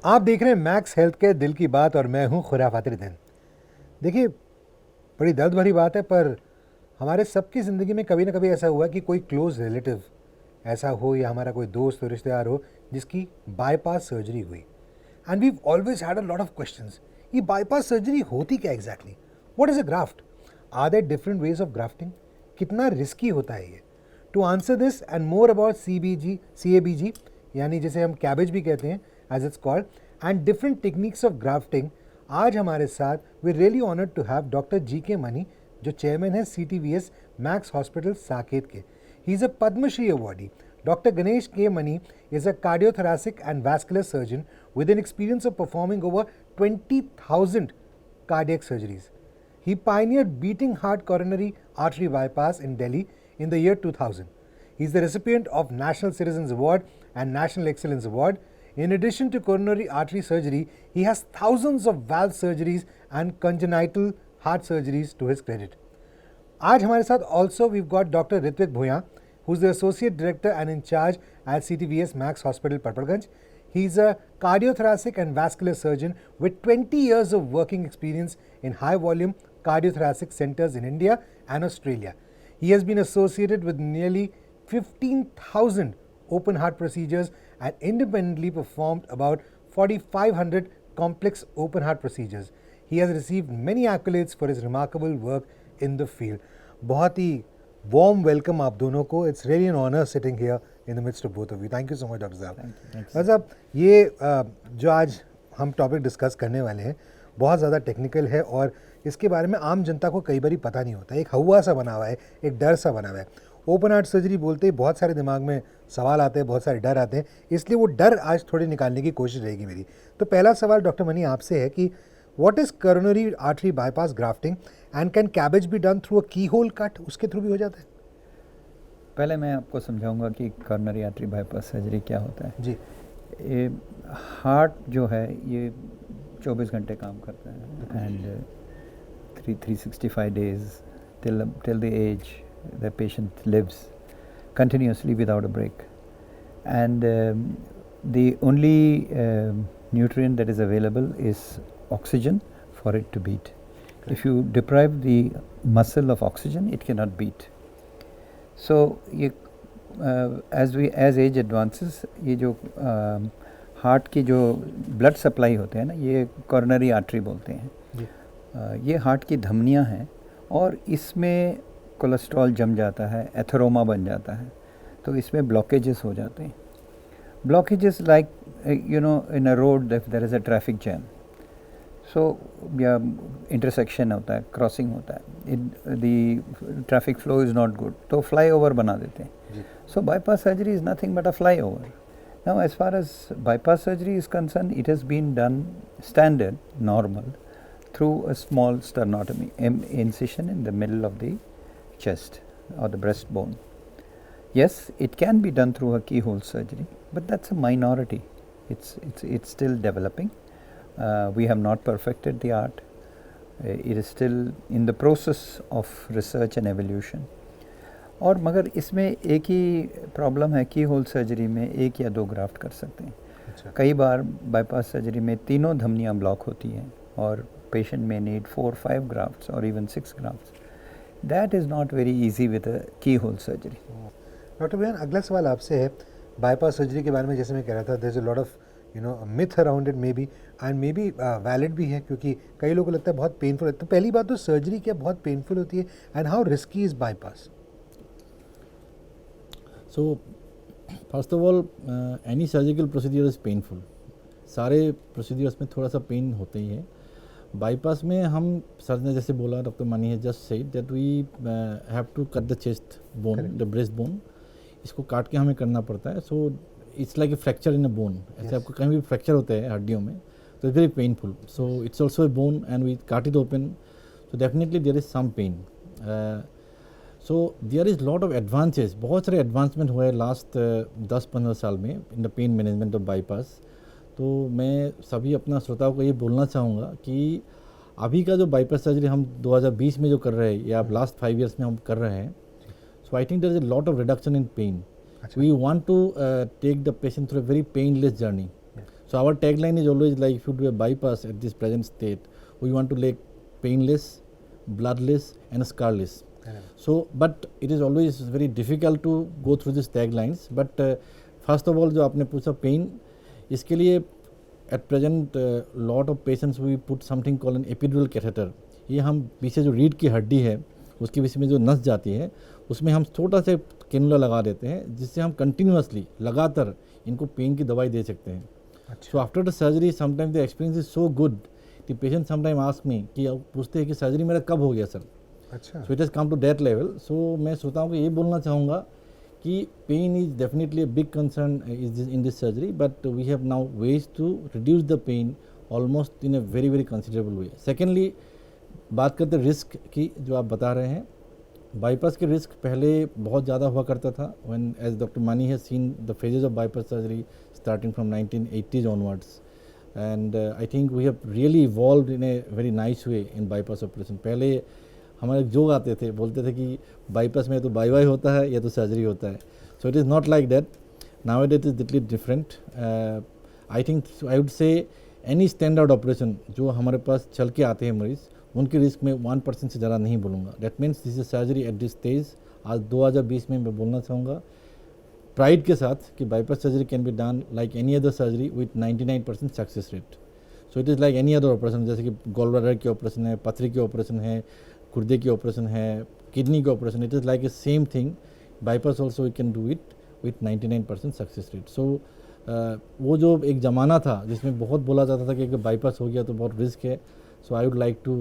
आप देख रहे हैं मैक्स हेल्थ के दिल की बात और मैं हूं खुराफात रिदन। देखिए, बड़ी दर्द भरी बात है, पर हमारे सबकी ज़िंदगी में कभी ना कभी ऐसा हुआ कि कोई क्लोज रिलेटिव ऐसा हो या हमारा कोई दोस्त हो, रिश्तेदार हो, जिसकी बाईपास सर्जरी हुई। And we always had a lot of questions. ये बाईपास सर्जरी होती क्या exactly? What is a graft? Are there different ways of grafting? कितना रिस्की होता है ये? To answer this and more about CABG, यानी जिसे हम कैबेज भी कहते हैं as it's called, and different techniques of grafting, आज हमारे साथ we really honoured to have doctor GK Mani, जो चेयरमैन है CTVS मैक्स हॉस्पिटल साकेत के। He is a Padma Shri awardee. Dr. Ganesh K. Mani is a cardiothoracic and vascular surgeon with an experience of performing over 20,000 cardiac surgeries. He pioneered beating heart coronary artery bypass in Delhi in the year 2000. He is the recipient of National Citizens Award and National Excellence Award. In addition to coronary artery surgery, he has thousands of valve surgeries and congenital heart surgeries to his credit. आज हमारे साथ also we've got Dr. Ritvik Bhuyan, who's the Associate Director and in charge at CTVS Max Hospital, Parparganj. He's a cardiothoracic and vascular surgeon with 20 years of working experience in high-volume cardiothoracic centers in India and Australia. He has been associated with nearly 15,000 open heart procedures and independently performed about 4,500 complex open heart procedures. He has received many accolades for his remarkable work in the field. बहुत ही warm welcome आप दोनों को. It's really an honor sitting here in the midst of both of you. Thank you so much, Dr. साहब. Doctor साहब, ये जो आज हम टॉपिक डिस्कस करने वाले हैं बहुत ज़्यादा टेक्निकल है और इसके बारे में आम जनता को कई बार पता नहीं होता. एक हवा सा बना हुआ है, एक डर सा बना हुआ है. ओपन हार्ट सर्जरी बोलते ही बहुत सारे दिमाग में सवाल आते हैं, बहुत सारे डर आते हैं, इसलिए वो डर आज थोड़ी निकालने की कोशिश रहेगी मेरी. तो पहला सवाल डॉक्टर मनी आपसे है कि what is coronary artery bypass grafting and can cabbage be done through a keyhole cut? उसके थ्रू भी हो जाता है? पहले मैं आपको समझाऊंगा कि कॉर्नरी आर्टरी बाईपास सर्जरी क्या होता है जी. ये हार्ट जो है ये 24 घंटे काम करता है and 365 days till the age the patient lives continuously without a break, and the only nutrient that is available is oxygen for it to beat. If you deprive the muscle of oxygen, it cannot beat. So as age advances, ये जो heart की जो blood supply होते हैं ना, ये coronary artery बोलते हैं. ये हार्ट की धमनियां हैं और इसमें कोलेस्ट्रॉल जम जाता है, एथेरोमा बन जाता है, तो इसमें ब्लॉकेजेस हो जाते हैं. Blockages like in a road if there is a traffic jam, so या इंटरसेक्शन होता है, क्रॉसिंग होता है, the traffic flow is not good, तो फ्लाई ओवर बना देते हैं. So bypass surgery is nothing but a flyover. Now as far as bypass surgery is concern, it has been done standard normal through a small sternotomy, incision in the middle of the chest or the breastbone. Yes, it can be done through a keyhole surgery, but that's a minority. It's still developing. We have not perfected the art. It is still in the process of research and evolution. और मगर इसमें एक ही problem है, की whole surgery में एक या दो ग्राफ्ट कर सकते हैं. अच्छा. कई बार बाईपास सर्जरी में तीनों धमनियाँ ब्लॉक होती हैं और पेशेंट में नीड 4-5 ग्राफ्ट्स और even 6 grafts. That is not very easy with a की होल सर्जरी. डॉक्टर भैया, अगला सवाल आपसे है बाईपास सर्जरी के बारे में. जैसे मैं कह रहा था, there is a lot of myth around it maybe and maybe valid भी है, क्योंकि कई लोगों को लगता है बहुत पेनफुल है. तो पहली बात तो सर्जरी क्या बहुत पेनफुल होती है and how risky is bypass? So first of all any surgical procedure is painful. सारे प्रोसीजर्स में थोड़ा सा पेन होते ही है. बाईपास में हम सर ने जैसे बोला, doctor Mani has just said that we have to cut the chest bone, the breast bone. इसको काट के हमें करना पड़ता है. So it's like a fracture in a bone. ऐसे आपको कहीं भी फ्रैक्चर होता है हड्डियों में तो it's very painful. So it's also a bone and we cut it open, so definitely there is some pain. So there is lot of advances. बहुत सारे एडवांसमेंट हुए लास्ट 10-15 साल में in the pain management of bypass. तो मैं सभी अपना श्रोताओं को ये बोलना चाहूँगा कि अभी का जो बाईपास सर्जरी हम 2020 में जो कर रहे हैं या लास्ट 5 years में हम कर रहे हैं, so I think there is a lot of reduction in pain. We want to take the patient through a very painless journey. So our tagline is always like, if you do a bypass at this present state, we want to make painless, bloodless and scarless. So, but it is always very difficult to go through these taglines. But first of all, जो आपने पूछा pain, इसके लिए at present lot of patients we put something called an epidural catheter. ये हम पीछे जो रीढ़ की हड्डी है उसके बीच में जो नस जाती है उसमें हम छोटा सा कैनुला लगा देते हैं, जिससे हम कंटिन्यूसली लगातार इनको पेन की दवाई दे सकते हैं. So after the surgery sometime the experience is so good the patient sometime ask me कि पूछते हैं कि सर्जरी मेरा कब हो गया सर. अच्छा. So it has come to that level. So मैं सोचता हूँ कि ये बोलना चाहूँगा कि pain is definitely a big concern is in this surgery, but we have now ways to reduce the pain almost in a very very considerable way. Secondly बात करते रिस्क की जो आप बता रहे हैं, बाईपास के रिस्क पहले बहुत ज़्यादा हुआ करता था. When as doctor Mani has seen the phases of bypass surgery starting from 1980s onwards, and I think we have really evolved in a very nice way in bypass operation. पहले हमारे joke आते थे, बोलते थे कि बाईपास में तो by by होता है या तो सर्जरी होता है. So it is not like that. Now it is लिटली different. I think I would say any standard operation जो हमारे पास चल के आते हैं मरीज़, उनकी रिस्क में 1% से ज़्यादा नहीं बोलूँगा. That means this is surgery at this stage. आज 2020 में मैं बोलना चाहूँगा प्राइड के साथ कि bypass surgery can be done like any other surgery with 99% success rate. So it is like any other operation, जैसे कि गॉल ब्लैडर की ऑपरेशन है, पथरी की ऑपरेशन है, गुर्दे की ऑपरेशन है, किडनी की operation. It is like a same thing. Bypass also we can do it with 99% success rate. So वो जो एक ज़माना था जिसमें बहुत बोला जाता था कि अगर बाईपास हो गया तो बहुत रिस्क है. So I would like to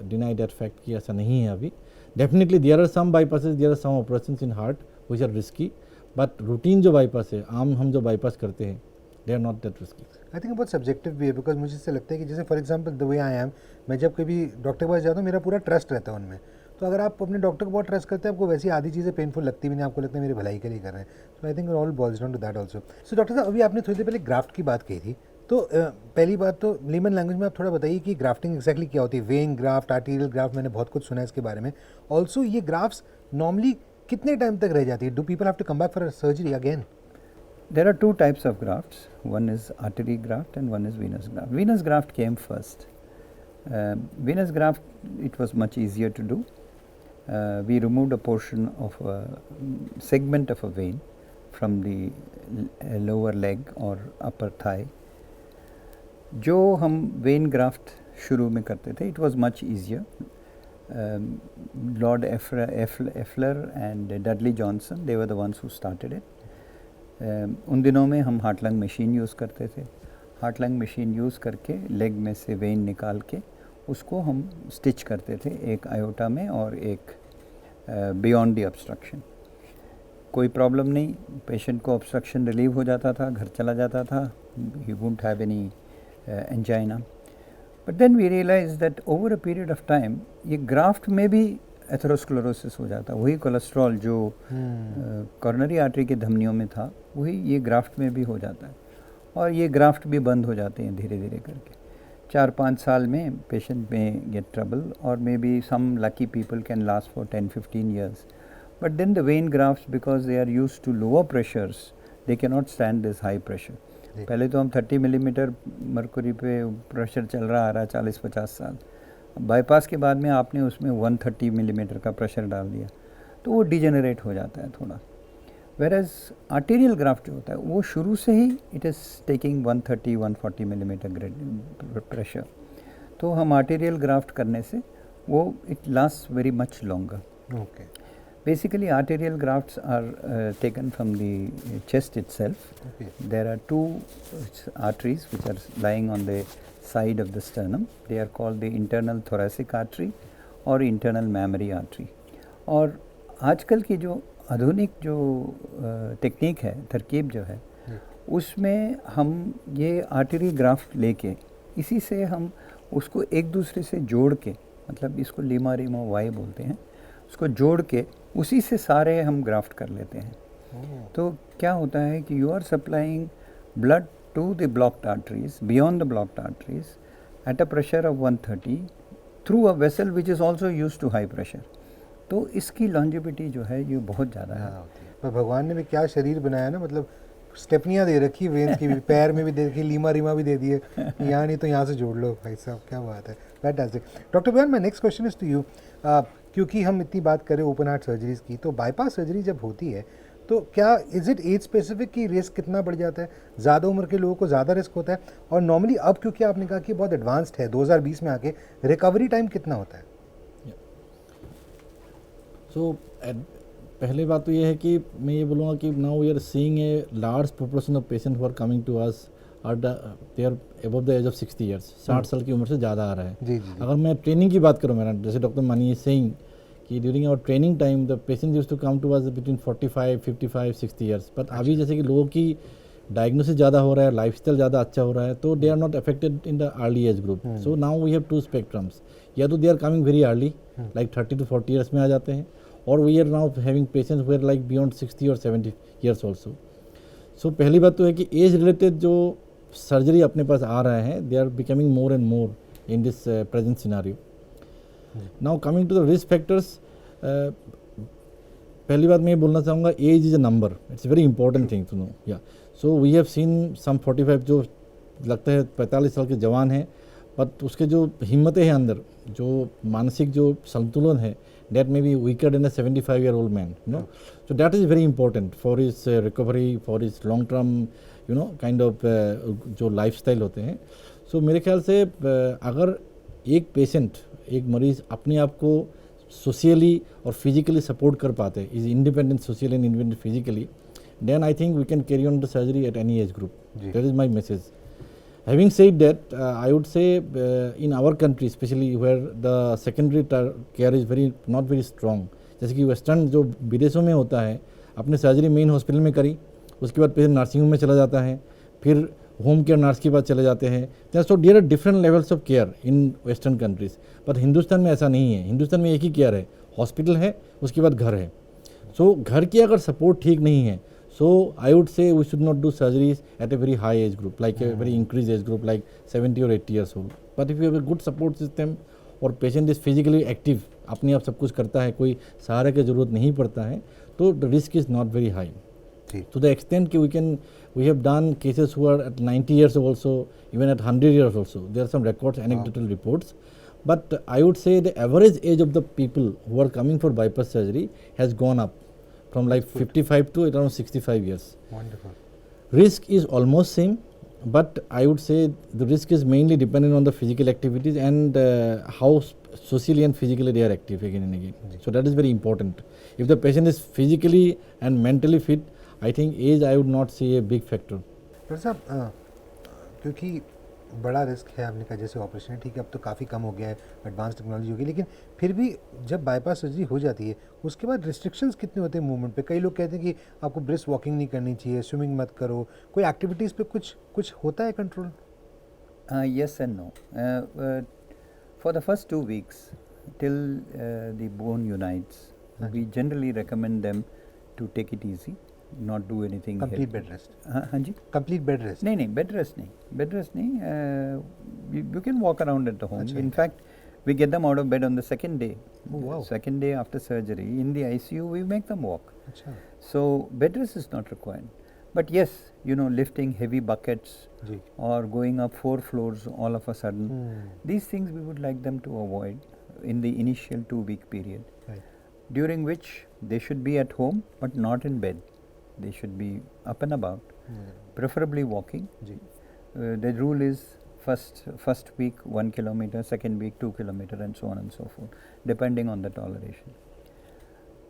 deny that fact कि ऐसा नहीं है अभी. Definitely there are some bypasses, there are some operations in heart which are risky, but routine जो बाईपास है, आम हम जो बाईपास करते हैं, they are not that risky. I think बहुत सब्जेक्टिव भी है, बिकॉज मुझे इससे लगता है कि जैसे for example the way I am, मैं जब कभी डॉक्टर के पास जाता हूँ मेरा पूरा ट्रस्ट रहता है उनमें. तो अगर आप अपने डॉक्टर को बहुत ट्रस्ट करते हैं, आपको वैसी आधी चीज़ें पेनफुल लगती भी नहीं, आपको लगता है मेरी भलाई के लिए कर रहे हैं. So I think all boils down to that also. So doctor साहब, अभी आपने थोड़ी देर पहले ग्राफ्ट की बात कही थी, तो पहली बात तो लेमन लैंग्वेज में आप थोड़ा बताइए कि ग्राफ्टिंग एक्जैक्टली क्या होती है. वेन ग्राफ्ट, आर्टीरियल ग्राफ्ट, मैंने बहुत कुछ सुना है इसके बारे में. ऑल्सो ये ग्राफ्ट्स नॉर्मली कितने टाइम तक रह जाती है? Do people have to come back for surgery again? There are two types of grafts. One is artery graft and one is venous graft. Venous graft came first. Venous graft, it was much easier to do. We removed a portion of a segment of a vein from the lower leg or upper thigh. जो हम vein graft शुरू में करते थे, it was much easier. Lord Effler and Dudley Johnson, they were the ones who started it. उन दिनों में हम हार्ट लंग मशीन यूज़ करते थे. हार्ट लंग मशीन यूज़ करके लेग में से वेन निकाल के उसको हम स्टिच करते थे, एक आयोटा में और एक बियॉन्ड द ऑब्स्ट्रक्शन. कोई प्रॉब्लम नहीं, पेशेंट को ऑब्स्ट्रक्शन रिलीव हो जाता था, घर चला जाता था, he wouldn't have any angina. But then we realize that over a period of time ये ग्राफ्ट में भी एथेरोस्क्लेरोसिस हो जाता. वही कोलेस्ट्रॉल जो कॉर्नरी आर्टरी की धमनियों में था, वही ये ग्राफ्ट में भी हो जाता है, और ये ग्राफ्ट भी बंद हो जाते हैं धीरे धीरे करके. 4-5 साल में पेशेंट में गेट ट्रबल, और may be some lucky people can last for 10-15 years. But then the vein graft, because they are use to lower pressures, they can not stand this high pressure. पहले तो हम 30 millimetre mercury पे pressure चल रहा आ रहा 40-50 साल. Bypass के बाद में आपने उसमें 130 मिलीमीटर का प्रेशर डाल दिया, तो वो डिजेनरेट हो जाता है थोड़ा. वेरएज आर्टीरियल ग्राफ्ट जो होता है वो शुरू से ही it is taking 130-140 millimetre pressure. तो हम आर्टीरियल ग्राफ्ट करने से वो it last very much longer. Okay. Basically, arterial grafts are taken from the chest itself. Okay. There are two arteries which are lying on the side of the sternum. They are called the internal thoracic artery or internal mammary artery. और आजकल की जो आधुनिक जो technique है, तरकीब जो है, उसमें हम ये आर्टरी ग्राफ्ट लेके इसी से हम उसको एक दूसरे से जोड़ के, मतलब इसको लीमा रीमा वाई बोलते हैं, उसको जोड़ के उसी से सारे हम ग्राफ्ट कर लेते हैं. तो क्या होता है कि you are supplying blood to the blocked arteries, beyond the blocked arteries at a pressure of 130 through a vessel which is also use to high pressure. तो इसकी लॉन्जिविटी जो है ये बहुत ज़्यादा है. पर भगवान ने भी क्या शरीर बनाया ना, मतलब स्टेपनियाँ दे रखी वेन्स की भी, पैर में भी दे रखी, लीमा रीमा भी दे दिए, यहाँ नहीं तो यहाँ से जोड़ लो भाई साहब, क्या बात है, फैंटास्टिक। डॉक्टर बयान, my next question is to you, क्योंकि हम इतनी बात करें ओपन हार्ट सर्जरीज की, तो बाईपास सर्जरी जब होती है तो क्या इज इट एज स्पेसिफिक की रिस्क कितना बढ़ जाता है, ज़्यादा उम्र के लोगों को ज़्यादा रिस्क होता है, और नॉर्मली अब क्योंकि आपने कहा कि बहुत एडवांस्ड है 2020 में आके, रिकवरी टाइम कितना होता है? सो पहली बात तो ये है कि मैं ये बोलूँगा कि now we are seeing a large proportion of patient who are coming to us are they are above the age of 60 years, 60 साल की उम्र से ज़्यादा आ रहा है। जी जी। अगर मैं ट्रेनिंग की बात करूँ मेरा, जैसे डॉक्टर मनी इज सेइंग कि during our training time the patient used to come to us between 45, 55, 60 years, but अभी जैसे कि लोगों की डायग्नोसिस ज़्यादा हो रहा है, लाइफस्टाइल ज़्यादा अच्छा हो रहा है, तो they are not affected in the early age group. So now we have two spectrums, या तो they are coming very early like 30 to 40 years में आ जाते हैं, और we are now having patients where like beyond 60 और 70 years also. सो पहली बात तो है कि एज रिलेटेड जो सर्जरी अपने पास आ रहा है, they are becoming more and more in this present scenario. Now coming to the risk factors, पहली बात मैं ये बोलना चाहूँगा, age is a number, it's very important thing to know. या so we have seen some 45 जो लगता है 45 साल के जवान हैं, बट उसके जो हिम्मतें हैं अंदर, जो मानसिक जो संतुलन है, that may be weaker than a 75-year-old man, you know. So that is very important for his recovery, for his long term, you know, kind of जो lifestyle होते हैं। So मेरे ख्याल से अगर एक पेशेंट, एक मरीज़ अपने आप को सोशली और फिजिकली सपोर्ट कर पाते हैं, is independent socially and independent physically, then I think we can carry on the surgery at any age group. That is my message. Having said that, I would say in our country, especially where the secondary care is not very strong, जैसे कि western जो विदेशों में होता है, अपने surgery main hospital में करी, उसके बाद पेशेंट नर्सिंग होम में चला जाता है, फिर होम केयर नर्स के पास चले जाते हैं। So there are different levels of care in western countries, but Hindustan में ऐसा नहीं है। हिंदुस्तान में एक ही केयर है, हॉस्पिटल है, उसके बाद घर है। सो घर की अगर सपोर्ट ठीक नहीं है, so I would say we should not do surgeries at a very high age group, like a very increased age group, like 70 or 80 years old. But if you have a good support system और patient is physically active, अपने आप सब कुछ करता है, कोई सहारे की ज़रूरत नहीं पड़ता है, तो the risk is not very high. To the extent कि we have done cases who are at 90 years also, even at 100 years also. There are some records, anecdotal reports. But I would say the average age of the people who are coming for bypass surgery has gone up from like 55 to around 65 years. Wonderful. Risk is almost same, but I would say the risk is mainly dependent on the physical activities and how socially and physically they are active again and again. So that is very important. If the patient is physically and mentally fit, I think age I would not see a big factor. Doctor साहब, क्योंकि बड़ा risk है, आपने कहा जैसे operation है, ठीक है, अब तो काफ़ी कम हो गया है, एडवांस टेक्नोलॉजी हो गई, लेकिन फिर भी जब बाईपास सर्जरी हो जाती है, उसके बाद रिस्ट्रिक्शंस कितने होते हैं मूवमेंट पे? कई लोग कहते हैं कि आपको ब्रिस्क वॉकिंग नहीं करनी चाहिए, स्विमिंग मत करो, कोई एक्टिविटीज़ पे कुछ होता है control? Yes and no. For the first 2 weeks till the bone unites, we generally recommend them to take it easy, not do anything. Complete bed rest? हाँ जी, कंप्लीट बेड रेस्ट? नहीं bed rest नहीं, you can walk around at the home. In fact, we get them out of bed on the second day. Oh, wow. Second day after surgery in the ICU we make them walk. अच्छा. So bed rest is not required. But yes, you know, lifting heavy buckets जी. or going up 4 floors all of a sudden, these things we would like them to avoid in the initial 2-week period, Right. during which they should be at home but not in bed. They should be up and about, preferably walking. जी. The rule is first week 1 kilometer, second week 2 kilometer, and so on and so forth, depending on the toleration.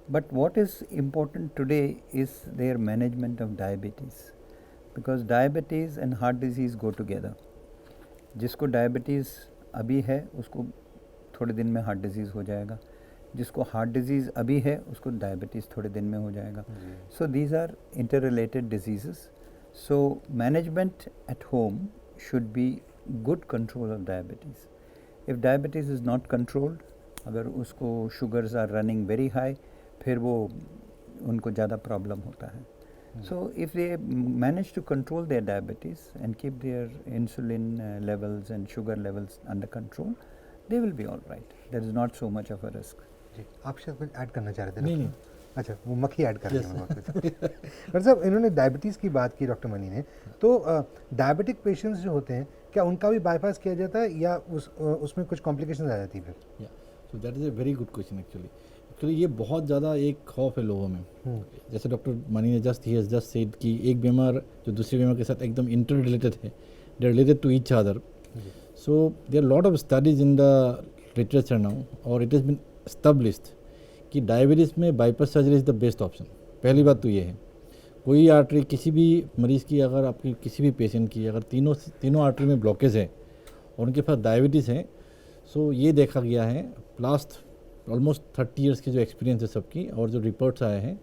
But what is important today is their management of diabetes, because diabetes and heart disease go together. जिसको diabetes अभी है उसको थोड़े दिन में heart disease हो जाएगा, जिसको हार्ट डिजीज़ अभी है उसको डायबिटीज़ थोड़े दिन में हो जाएगा. So these are inter related disease. So management at home should be good control of diabetes. If diabetes is not controlled, अगर उसको sugars are running very high, फिर वो उनको ज़्यादा प्रॉब्लम होता है. So if they manage to control their diabetes and keep their insulin levels and sugar levels under control, they will be all right. There is not so much of a risk. जी, आप शायद कुछ add करना चाह रहे थे? नहीं, अच्छा, वो मक्खी ऐड कर रही है डॉक्टर साहब, इन्होंने डायबिटीज़ की बात की डॉक्टर मनी ने, तो डायबिटिक पेशेंट्स जो होते हैं क्या उनका भी बाईपास किया जाता है या उसमें कुछ कॉम्प्लिकेशन आ जाती है फिर? So that is a very good question actually ये बहुत ज़्यादा एक खौफ है लोगों में। जैसे डॉक्टर मनी ने जस्ट सेड कि एक बीमार जो दूसरे बीमार के साथ एकदम इंटर रिलेटेड है, they related to each other. So there lot of studies in the literature now और इट हैज़ बीन एस्टैब्लिश्ड कि डायबिटीज़ में bypass surgery is the best option. पहली बात तो ये है, कोई आर्टरी किसी भी मरीज़ की, अगर आपकी किसी भी पेशेंट की अगर तीनों आर्टरी में ब्लॉकेज है और उनके पास डायबिटीज़ है, सो ये देखा गया है लास्ट ऑलमोस्ट 30 ईयर्स की जो एक्सपीरियंस है सबकी और जो रिपोर्ट्स आए हैं,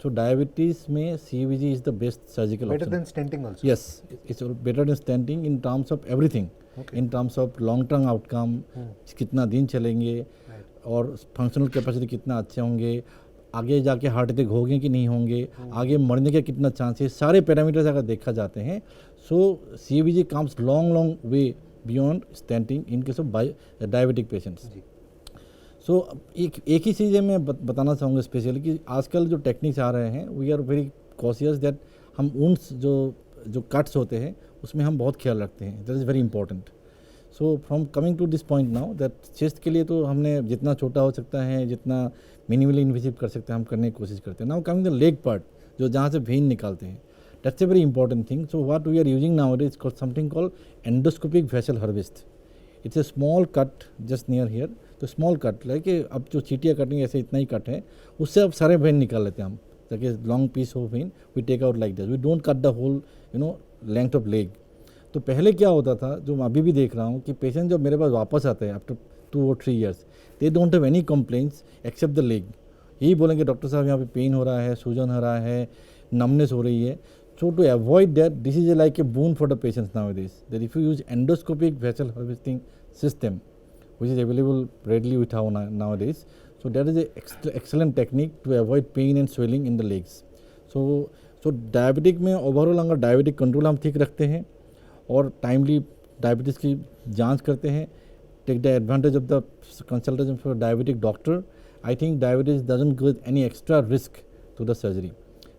सो डायबिटीज़ में CVG is the best surgical option. Better than stenting also? Yes, it's better than stenting in terms of everything, in terms of long term outcome, कितना दिन चलेंगे और फंक्शनल कैपेसिटी कितना अच्छे होंगे, आगे जाके हार्ट अटैक होंगे कि नहीं होंगे, आगे मरने का कितना चांस है, सारे पैरामीटर्स अगर देखा जाते हैं, so CVG comes long way beyond stenting in case of diabetic patients. So एक ही चीज़ मैं बताना चाहूँगा स्पेशली कि आजकल जो टेक्निक्स आ रहे हैं, we are very cautious that हम उन जो कट्स होते हैं उसमें हम बहुत ख्याल रखते हैं, that is very important. So from coming to this point now that chest के लिए तो हमने जितना छोटा हो सकता है, जितना मिनिमली इन्वेसिव कर सकते हैं हम करने की कोशिश करते हैं। Now coming the leg part, जो जहाँ से वेन निकालते हैं, that's a very important thing. So what we are using now is called something called endoscopic vessel harvest. It's a small cut just near here, तो small cut like अब जो चीटियाँ cutting ऐसे इतना ही कट है, उससे अब सारे वेन निकाल लेते हैं हम, ताकि लॉन्ग पीस हो when we take out like this, we don't cut the whole length of leg. तो पहले क्या होता था, जो मैं अभी भी देख रहा हूँ कि पेशेंट जब मेरे पास वापस आते हैं आफ्टर 2 और 3 years, they don't have any complaints except the leg. यही बोलेंगे डॉक्टर साहब यहाँ पे पेन हो रहा है, सूजन हो रहा है, नमनेस हो रही है। So to avoid that, this is like a boon for the patients नाउ-a-days, that if you use endoscopic vessel harvesting system which is available readily with our nowadays, so that is a excellent technique to avoid pain and swelling in the legs. So diabetic में overall अगर diabetic control हम ठीक रखते हैं और timely diabetes की जांच करते हैं, take the advantage of the consultation for diabetic doctor, I think diabetes doesn't give any extra risk to the surgery.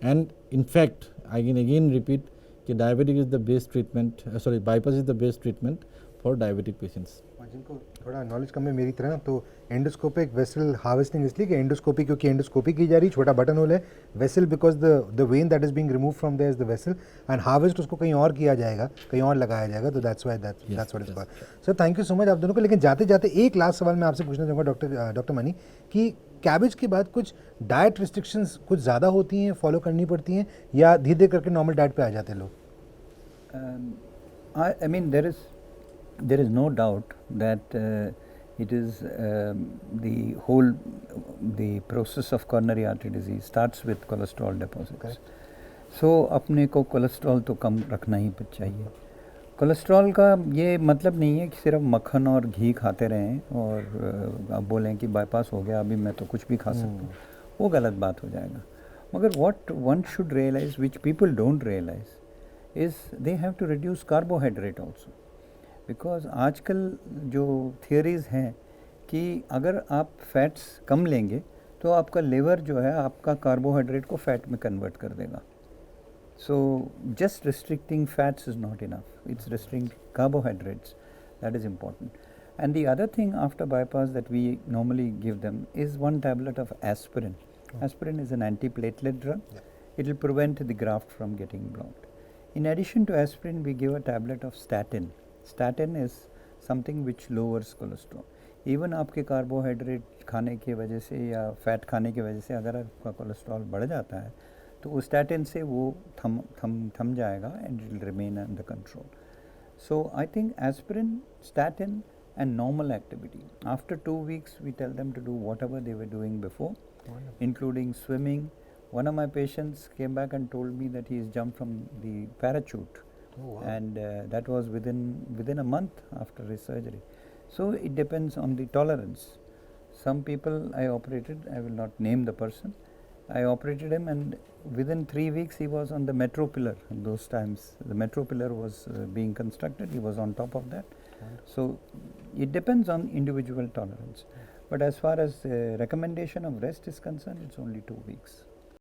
And in fact I can again repeat कि diabetic is the best treatment, sorry bypass is the best treatment for diabetic patients. जिनको थोड़ा knowledge कम है मेरी तरह, तो endoscopic vessel harvesting इसलिए कि endoscopy क्योंकि एंडोस्कोपी की जा रही, छोटा बटन होल है, vessel because the vein that is being remove from there is the vessel, and harvest उसको कहीं और किया जाएगा, कहीं और लगाया जाएगा, तो that's why that's what is called. Sir thank you so much आप दोनों को। लेकिन जाते जाते एक लास्ट सवाल मैं आपसे पूछना चाहूँगा डॉक्टर मनी, कि कैबेज के बाद कुछ डाइट रिस्ट्रिक्शंस कुछ ज़्यादा होती हैं, फॉलो करनी पड़ती हैं, या धीरे धीरे करके नॉर्मल डाइट पे आ जाते हैं लोग? I mean there is no doubt that it is the process of coronary artery disease starts with cholesterol deposits. So अपने को कोलेस्ट्रॉल तो कम रखना ही चाहिए। कोलेस्ट्रॉल का ये मतलब नहीं है कि सिर्फ मक्खन और घी खाते रहें और आप बोलें कि बाईपास हो गया अभी मैं तो कुछ भी खा सकता हूँ, वो गलत बात हो जाएगा। मगर what one should realize, which people don't realize, is they have to reduce carbohydrate also. Because आजकल जो थियरीज़ हैं कि अगर आप फैट्स कम लेंगे तो आपका लिवर जो है आपका कार्बोहाइड्रेट को फैट में कन्वर्ट कर देगा। So just restricting fats is not enough, it's restricting carbohydrates, that is important. And the other thing after bypass that we normally give them is 1 tablet of aspirin. Aspirin is an antiplatelet drug. It will prevent the graft from getting blocked. In addition to aspirin, we give a tablet of statin. Statin is something which lowers cholesterol. Even आपके carbohydrate खाने की वजह से या fat खाने की वजह से अगर आपका कोलेस्ट्रॉल बढ़ जाता है तो उस स्टैटिन से वो थम जाएगा and it will remain under control. So I think aspirin, statin and normal activity. After 2 weeks we tell them to do whatever they were doing before, including swimming. One of my patients came back and told me that he's jumped from the parachute. Oh, wow. And that was within a month after his surgery. So it depends on the tolerance. Some people I operated, I will not name the person, I operated him and within 3 weeks he was on the metro pillar. In those times the metro pillar was being constructed, he was on top of that. So it depends on individual tolerance. But as far as recommendation of rest is concerned, it's only 2 weeks.